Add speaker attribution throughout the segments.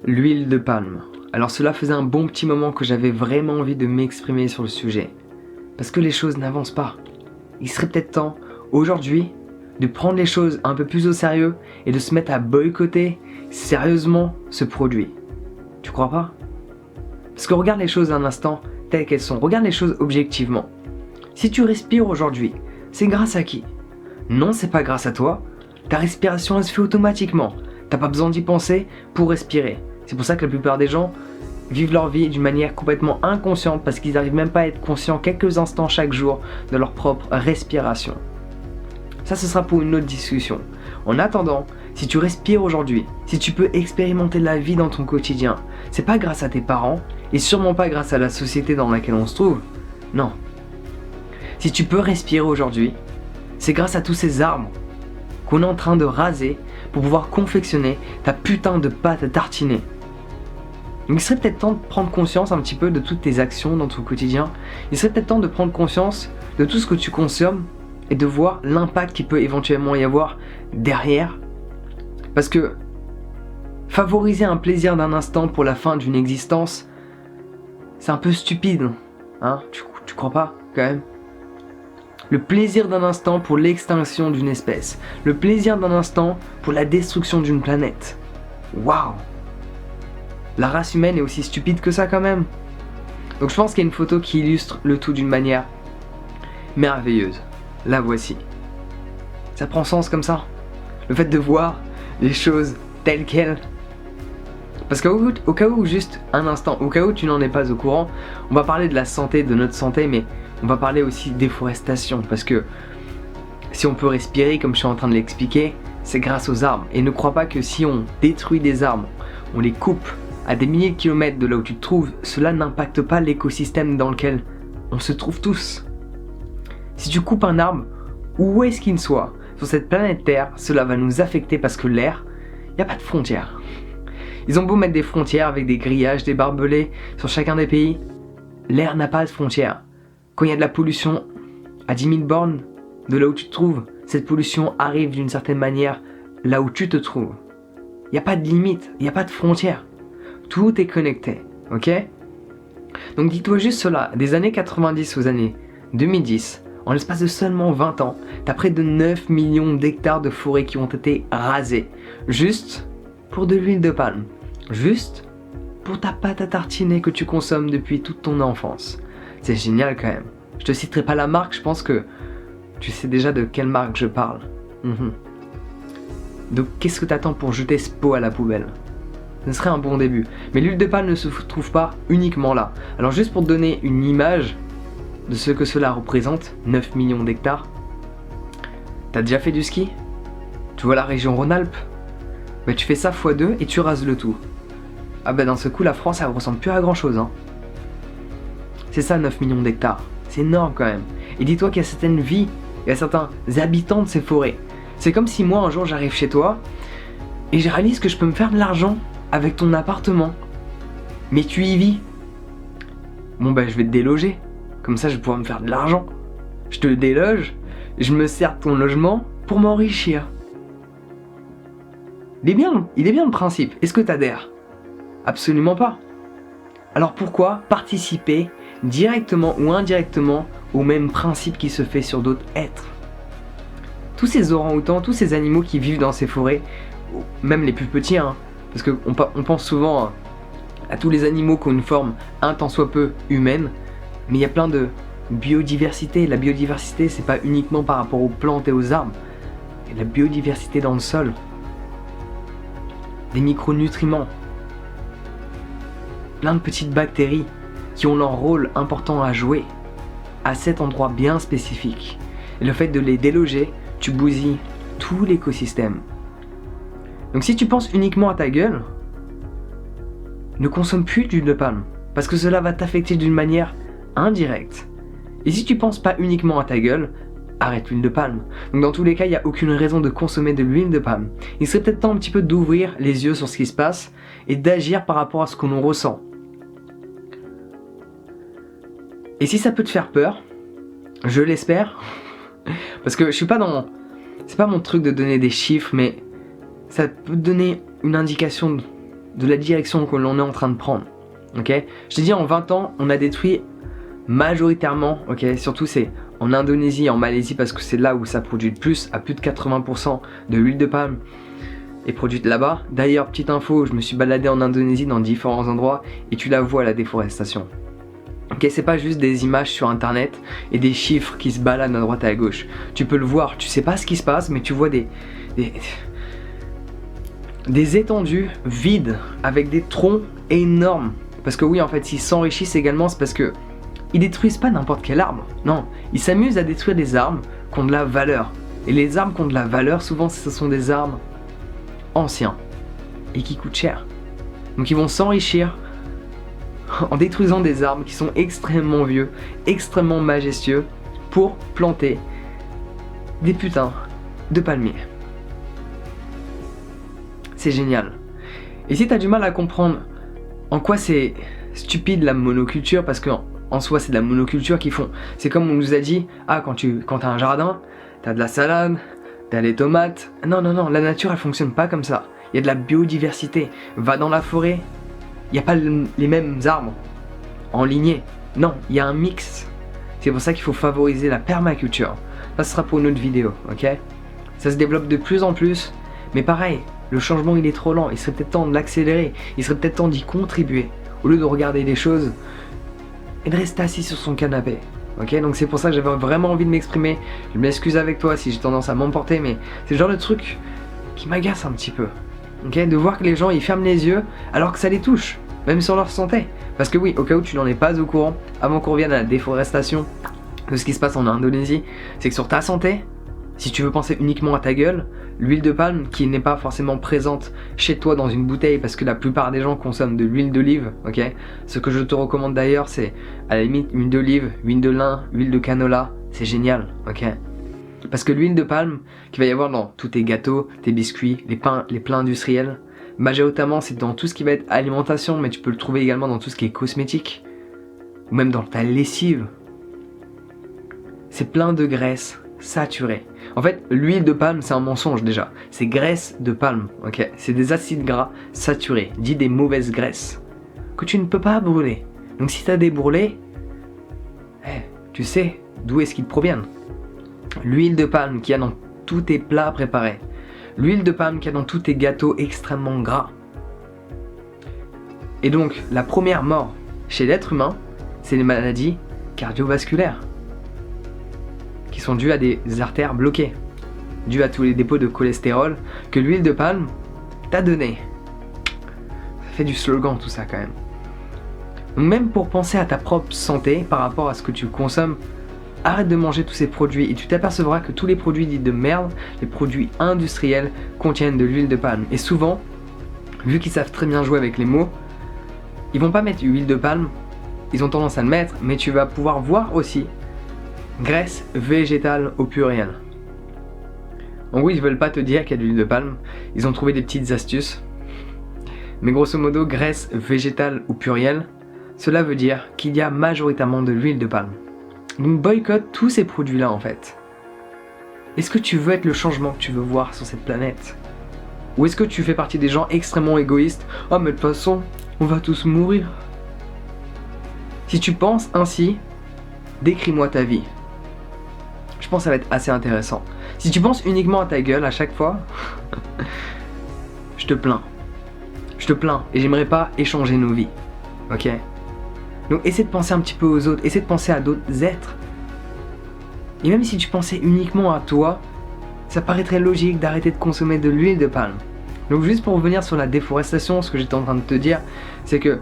Speaker 1: L'huile de palme. Alors cela faisait un bon petit moment que j'avais vraiment envie de m'exprimer sur le sujet. Parce que les choses n'avancent pas. Il serait peut-être temps, aujourd'hui, de prendre les choses un peu plus au sérieux et de se mettre à boycotter sérieusement ce produit. Tu crois pas? Parce que regarde les choses un instant telles qu'elles sont. Regarde les choses objectivement. Si tu respires aujourd'hui, c'est grâce à qui? Non, c'est pas grâce à toi. Ta respiration, elle se fait automatiquement. T'as pas besoin d'y penser pour respirer. C'est pour ça que la plupart des gens vivent leur vie d'une manière complètement inconsciente parce qu'ils n'arrivent même pas à être conscients quelques instants chaque jour de leur propre respiration. Ça, ce sera pour une autre discussion. En attendant, si tu respires aujourd'hui, si tu peux expérimenter la vie dans ton quotidien, c'est pas grâce à tes parents et sûrement pas grâce à la société dans laquelle on se trouve. Non. Si tu peux respirer aujourd'hui, c'est grâce à tous ces arbres qu'on est en train de raser pour pouvoir confectionner ta putain de pâte à tartiner. Il serait peut-être temps de prendre conscience un petit peu de toutes tes actions dans ton quotidien. Il serait peut-être temps de prendre conscience de tout ce que tu consommes et de voir l'impact qu'il peut éventuellement y avoir derrière. Parce que favoriser un plaisir d'un instant pour la fin d'une existence, c'est un peu stupide. Hein? Tu crois pas, quand même? Le plaisir d'un instant pour l'extinction d'une espèce. Le plaisir d'un instant pour la destruction d'une planète. Waouh! La race humaine est aussi stupide que ça quand même. Donc je pense qu'il y a une photo qui illustre le tout d'une manière merveilleuse. La voici. Ça prend sens comme ça. Le fait de voir les choses telles quelles. Parce qu'au cas où, juste un instant, au cas où tu n'en es pas au courant, on va parler de la santé, de notre santé, mais on va parler aussi de déforestation. Parce que si on peut respirer, comme je suis en train de l'expliquer, c'est grâce aux arbres. Et ne crois pas que si on détruit des arbres, on les coupe à des milliers de kilomètres de là où tu te trouves, cela n'impacte pas l'écosystème dans lequel on se trouve tous. Si tu coupes un arbre, où est-ce qu'il soit, sur cette planète Terre, cela va nous affecter parce que l'air, il n'y a pas de frontières. Ils ont beau mettre des frontières avec des grillages, des barbelés sur chacun des pays, l'air n'a pas de frontières. Quand il y a de la pollution à 10 000 bornes de là où tu te trouves, cette pollution arrive d'une certaine manière là où tu te trouves. Il n'y a pas de limite, il n'y a pas de frontières. Tout est connecté, ok? Donc dis-toi juste cela, des années 90 aux années 2010, en l'espace de seulement 20 ans, t'as près de 9 millions d'hectares de forêts qui ont été rasés, juste pour de l'huile de palme, juste pour ta pâte à tartiner que tu consommes depuis toute ton enfance. C'est génial quand même. Je te citerai pas la marque, je pense que tu sais déjà de quelle marque je parle. Donc qu'est-ce que t'attends pour jeter ce pot à la poubelle? Ce serait un bon début. Mais l'huile de palme ne se trouve pas uniquement là. Alors juste pour te donner une image de ce que cela représente, 9 millions d'hectares. T'as déjà fait du ski? Tu vois la région Rhône-Alpes? Bah tu fais ça x2 et tu rases le tout. Ah bah dans ce coup la France elle ressemble plus à grand chose hein. C'est ça 9 millions d'hectares. C'est énorme quand même. Et dis-toi qu'il y a certaines vies, il y a certains habitants de ces forêts. C'est comme si moi un jour j'arrive chez toi et je réalise que je peux me faire de l'argent avec ton appartement. Mais tu y vis. Bon bah je vais te déloger. Comme ça je vais pouvoir me faire de l'argent. Je te déloge, je me sers de ton logement pour m'enrichir. Il est bien le principe. Est-ce que t'adhères? Absolument pas. Alors pourquoi participer directement ou indirectement au même principe qui se fait sur d'autres êtres? Tous ces orang-outans, tous ces animaux qui vivent dans ces forêts, même les plus petits, hein, parce qu'on pense souvent à tous les animaux qui ont une forme un tant soit peu humaine, mais il y a plein de biodiversité. La biodiversité, c'est pas uniquement par rapport aux plantes et aux arbres. Il y a la biodiversité dans le sol, des micronutriments, plein de petites bactéries qui ont leur rôle important à jouer à cet endroit bien spécifique. Et le fait de les déloger, tu bousilles tout l'écosystème. Donc si tu penses uniquement à ta gueule, ne consomme plus d'huile de palme, parce que cela va t'affecter d'une manière indirecte. Et si tu penses pas uniquement à ta gueule, arrête l'huile de palme. Donc dans tous les cas, il n'y a aucune raison de consommer de l'huile de palme. Il serait peut-être temps un petit peu d'ouvrir les yeux sur ce qui se passe et d'agir par rapport à ce que l'on ressent. Et si ça peut te faire peur, je l'espère, parce que je suis pas dans... C'est pas mon truc de donner des chiffres, mais ça peut te donner une indication de la direction que l'on est en train de prendre. Ok, je t'ai dit en 20 ans, on a détruit majoritairement, ok, surtout c'est en Indonésie et en Malaisie parce que c'est là où ça produit le plus, à plus de 80% de l'huile de palme est produite là-bas. D'ailleurs, petite info, je me suis baladé en Indonésie dans différents endroits et tu la vois la déforestation. Ok, c'est pas juste des images sur internet et des chiffres qui se baladent à droite et à gauche. Tu peux le voir, tu sais pas ce qui se passe, mais tu vois des étendues vides avec des troncs énormes. Parce que oui, en fait, s'ils s'enrichissent également, c'est parce que ils détruisent pas n'importe quel arbre. Non, ils s'amusent à détruire des arbres qui ont de la valeur. Et les arbres qui ont de la valeur, souvent, ce sont des arbres anciens et qui coûtent cher. Donc ils vont s'enrichir en détruisant des arbres qui sont extrêmement vieux, extrêmement majestueux pour planter des putains de palmiers. C'est génial. Et si tu as du mal à comprendre en quoi c'est stupide la monoculture, parce qu'en soi c'est de la monoculture qu'ils font. C'est comme on nous a dit, quand t'as un jardin, t'as de la salade, t'as des tomates. Non, la nature elle fonctionne pas comme ça. Il y a de la biodiversité. Va dans la forêt, il n'y a pas les mêmes arbres en lignée. Non, il y a un mix. C'est pour ça qu'il faut favoriser la permaculture. Ça sera pour une autre vidéo, ok? Ça se développe de plus en plus, mais pareil, le changement il est trop lent, il serait peut-être temps de l'accélérer, il serait peut-être temps d'y contribuer, au lieu de regarder les choses et de rester assis sur son canapé. Ok, donc c'est pour ça que j'avais vraiment envie de m'exprimer. Je m'excuse avec toi si j'ai tendance à m'emporter, mais c'est le genre de truc qui m'agace un petit peu. Ok, de voir que les gens ils ferment les yeux alors que ça les touche, même sur leur santé. Parce que oui, au cas où tu n'en es pas au courant, avant qu'on revienne à la déforestation de ce qui se passe en Indonésie, c'est que sur ta santé, si tu veux penser uniquement à ta gueule, l'huile de palme qui n'est pas forcément présente chez toi dans une bouteille parce que la plupart des gens consomment de l'huile d'olive, ok? Ce que je te recommande d'ailleurs c'est à la limite huile d'olive, huile de lin, huile de canola, c'est génial, ok? Parce que l'huile de palme qu'il va y avoir dans tous tes gâteaux, tes biscuits, les plats industriels, majoritairement c'est dans tout ce qui va être alimentation, mais tu peux le trouver également dans tout ce qui est cosmétique, ou même dans ta lessive. C'est plein de graisse saturée. En fait, l'huile de palme, c'est un mensonge déjà. C'est graisse de palme, ok? C'est des acides gras saturés, dit des mauvaises graisses, que tu ne peux pas brûler. Donc si tu as des brûlés, tu sais d'où est-ce qu'ils proviennent. L'huile de palme qu'il y a dans tous tes plats préparés. L'huile de palme qu'il y a dans tous tes gâteaux extrêmement gras. Et donc, la première mort chez l'être humain, c'est les maladies cardiovasculaires, qui sont dues à des artères bloquées, dues à tous les dépôts de cholestérol que l'huile de palme t'a donné. Ça fait du slogan tout ça quand même. Donc même pour penser à ta propre santé par rapport à ce que tu consommes, arrête de manger tous ces produits et tu t'apercevras que tous les produits dits de merde, les produits industriels, contiennent de l'huile de palme. Et souvent, vu qu'ils savent très bien jouer avec les mots, ils vont pas mettre huile de palme, ils ont tendance à le mettre, mais tu vas pouvoir voir aussi graisse végétale au pluriel. Donc oui, ils veulent pas te dire qu'il y a de l'huile de palme, ils ont trouvé des petites astuces. Mais grosso modo, graisse végétale au pluriel, cela veut dire qu'il y a majoritairement de l'huile de palme. Donc boycotte tous ces produits-là en fait. Est-ce que tu veux être le changement que tu veux voir sur cette planète? Ou est-ce que tu fais partie des gens extrêmement égoïstes? Oh mais de toute façon, on va tous mourir. Si tu penses ainsi, décris-moi ta vie. Je pense que ça va être assez intéressant. Si tu penses uniquement à ta gueule à chaque fois, je te plains. Je te plains et j'aimerais pas échanger nos vies. Ok? Donc essaie de penser un petit peu aux autres, essaie de penser à d'autres êtres. Et même si tu pensais uniquement à toi, ça paraîtrait logique d'arrêter de consommer de l'huile de palme. Donc juste pour revenir sur la déforestation, ce que j'étais en train de te dire, c'est que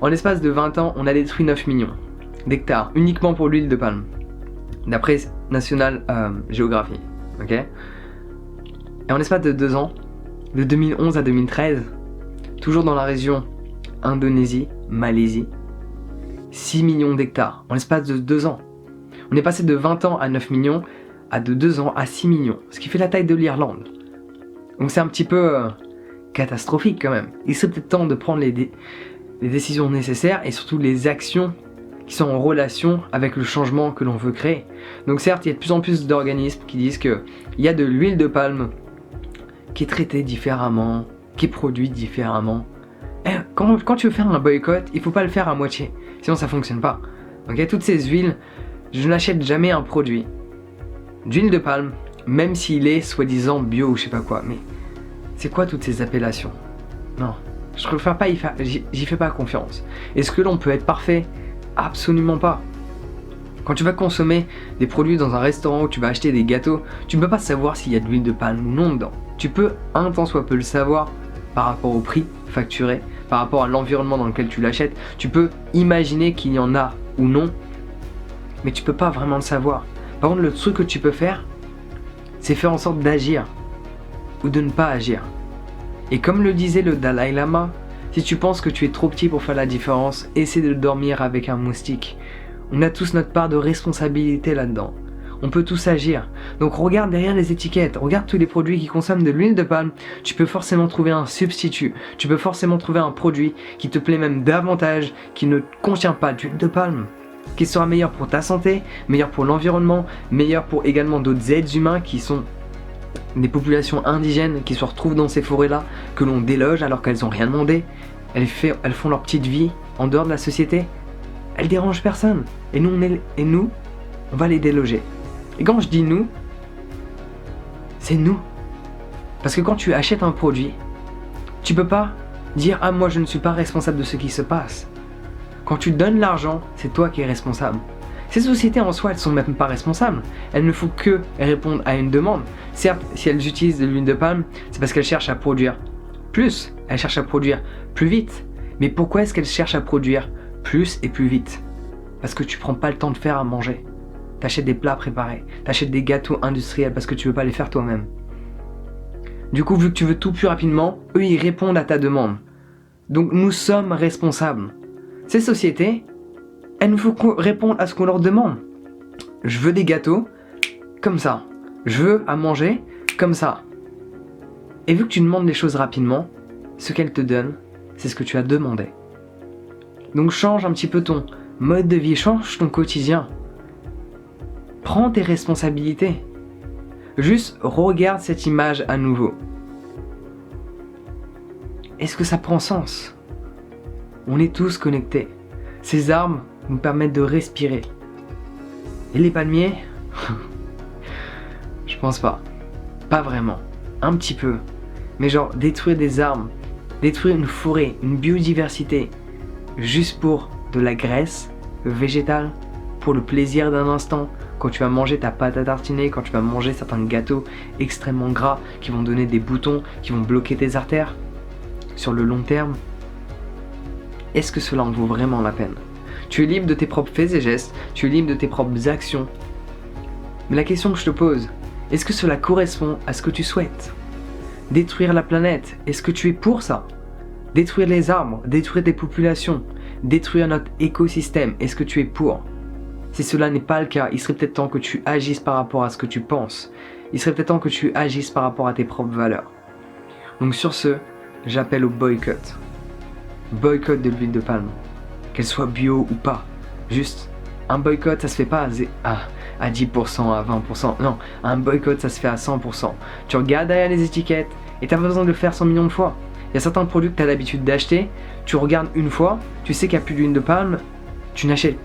Speaker 1: en l'espace de 20 ans, on a détruit 9 millions d'hectares uniquement pour l'huile de palme. D'après National Geography, ok? Et en l'espace de 2 ans, de 2011 à 2013, toujours dans la région Indonésie, Malaisie, 6 millions d'hectares, en l'espace de 2 ans. On est passé de 20 ans à 9 millions, à de 2 ans à 6 millions, ce qui fait la taille de l'Irlande. Donc c'est un petit peu catastrophique quand même. Il serait peut-être temps de prendre les décisions nécessaires et surtout les actions qui sont en relation avec le changement que l'on veut créer. Donc certes, il y a de plus en plus d'organismes qui disent qu'il y a de l'huile de palme qui est traitée différemment, qui est produite différemment, Quand tu veux faire un boycott, il faut pas le faire à moitié, sinon ça fonctionne pas. Ok, toutes ces huiles, je n'achète jamais un produit d'huile de palme, même s'il est soi-disant bio ou je sais pas quoi. Mais c'est quoi toutes ces appellations? Non, je préfère pas j'y fais pas confiance. Est-ce que l'on peut être parfait? Absolument pas. Quand tu vas consommer des produits dans un restaurant où tu vas acheter des gâteaux, tu ne peux pas savoir s'il y a de l'huile de palme ou non dedans. Tu peux un tant soit peu le savoir par rapport au prix facturé, par rapport à l'environnement dans lequel tu l'achètes. Tu peux imaginer qu'il y en a ou non, mais tu peux pas vraiment le savoir. Par contre, le truc que tu peux faire, c'est faire en sorte d'agir ou de ne pas agir. Et comme le disait le Dalai Lama, si tu penses que tu es trop petit pour faire la différence, essaie de dormir avec un moustique. On a tous notre part de responsabilité là-dedans. On peut tous agir. Donc regarde derrière les étiquettes, regarde tous les produits qui consomment de l'huile de palme. Tu peux forcément trouver un substitut. Tu peux forcément trouver un produit qui te plaît même davantage, qui ne contient pas d'huile de palme, qui sera meilleur pour ta santé, meilleur pour l'environnement, meilleur pour également d'autres êtres humains qui sont des populations indigènes qui se retrouvent dans ces forêts-là, que l'on déloge alors qu'elles n'ont rien demandé. Elles font leur petite vie en dehors de la société. Elles dérangent personne. Et nous, on va les déloger. Et quand je dis nous, c'est nous. Parce que quand tu achètes un produit, tu peux pas dire « Ah, moi je ne suis pas responsable de ce qui se passe ». Quand tu donnes l'argent, c'est toi qui es responsable. Ces sociétés en soi, elles sont même pas responsables. Elles ne font que répondre à une demande. Certes, si elles utilisent de l'huile de palme, c'est parce qu'elles cherchent à produire plus. Elles cherchent à produire plus vite. Mais pourquoi est-ce qu'elles cherchent à produire plus et plus vite? Parce que tu prends pas le temps de faire à manger. T'achètes des plats préparés, t'achètes des gâteaux industriels parce que tu veux pas les faire toi-même. Du coup, vu que tu veux tout plus rapidement, eux ils répondent à ta demande. Donc nous sommes responsables. Ces sociétés, elles nous font répondre à ce qu'on leur demande. Je veux des gâteaux, comme ça. Je veux à manger, comme ça. Et vu que tu demandes les choses rapidement, ce qu'elles te donnent, c'est ce que tu as demandé. Donc change un petit peu ton mode de vie, change ton quotidien. Prends tes responsabilités. Juste regarde cette image à nouveau. Est-ce que ça prend sens? On est tous connectés. Ces arbres nous permettent de respirer. Et les palmiers? Je pense pas. Pas vraiment. Un petit peu. Mais genre détruire des arbres, détruire une forêt, une biodiversité, juste pour de la graisse végétale, pour le plaisir d'un instant, quand tu vas manger ta pâte à tartiner, quand tu vas manger certains gâteaux extrêmement gras qui vont donner des boutons, qui vont bloquer tes artères, sur le long terme, est-ce que cela en vaut vraiment la peine? Tu es libre de tes propres faits et gestes, tu es libre de tes propres actions. Mais la question que je te pose, est-ce que cela correspond à ce que tu souhaites? Détruire la planète, est-ce que tu es pour ça? Détruire les arbres, détruire des populations, détruire notre écosystème, est-ce que tu es pour? Si cela n'est pas le cas, il serait peut-être temps que tu agisses par rapport à ce que tu penses. Il serait peut-être temps que tu agisses par rapport à tes propres valeurs. Donc sur ce, j'appelle au boycott. Boycott de l'huile de palme. Qu'elle soit bio ou pas. Juste, un boycott, ça se fait pas à 10%, à 20%. Non, un boycott, ça se fait à 100%. Tu regardes derrière les étiquettes et t'as pas besoin de le faire 100 millions de fois. Il y a certains produits que tu as l'habitude d'acheter, tu regardes une fois, tu sais qu'il n'y a plus d'huile de palme, tu n'achètes.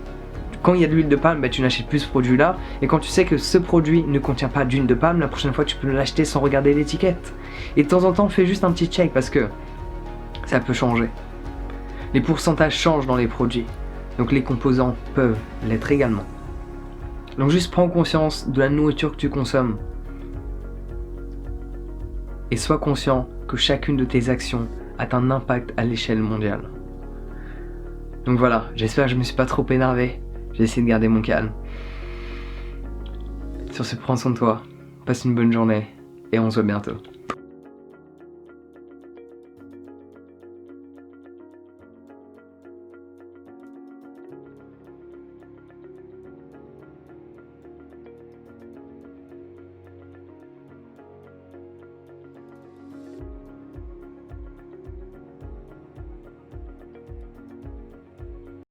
Speaker 1: Quand il y a de l'huile de palme, tu n'achètes plus ce produit-là. Et quand tu sais que ce produit ne contient pas d'huile de palme, la prochaine fois tu peux l'acheter sans regarder l'étiquette. Et de temps en temps, fais juste un petit check parce que ça peut changer. Les pourcentages changent dans les produits. Donc les composants peuvent l'être également. Donc juste prends conscience de la nourriture que tu consommes. Et sois conscient que chacune de tes actions a un impact à l'échelle mondiale. Donc voilà, j'espère que je ne me suis pas trop énervé. J'ai essayé de garder mon calme. Sur ce, prends soin de toi, passe une bonne journée et on se voit bientôt.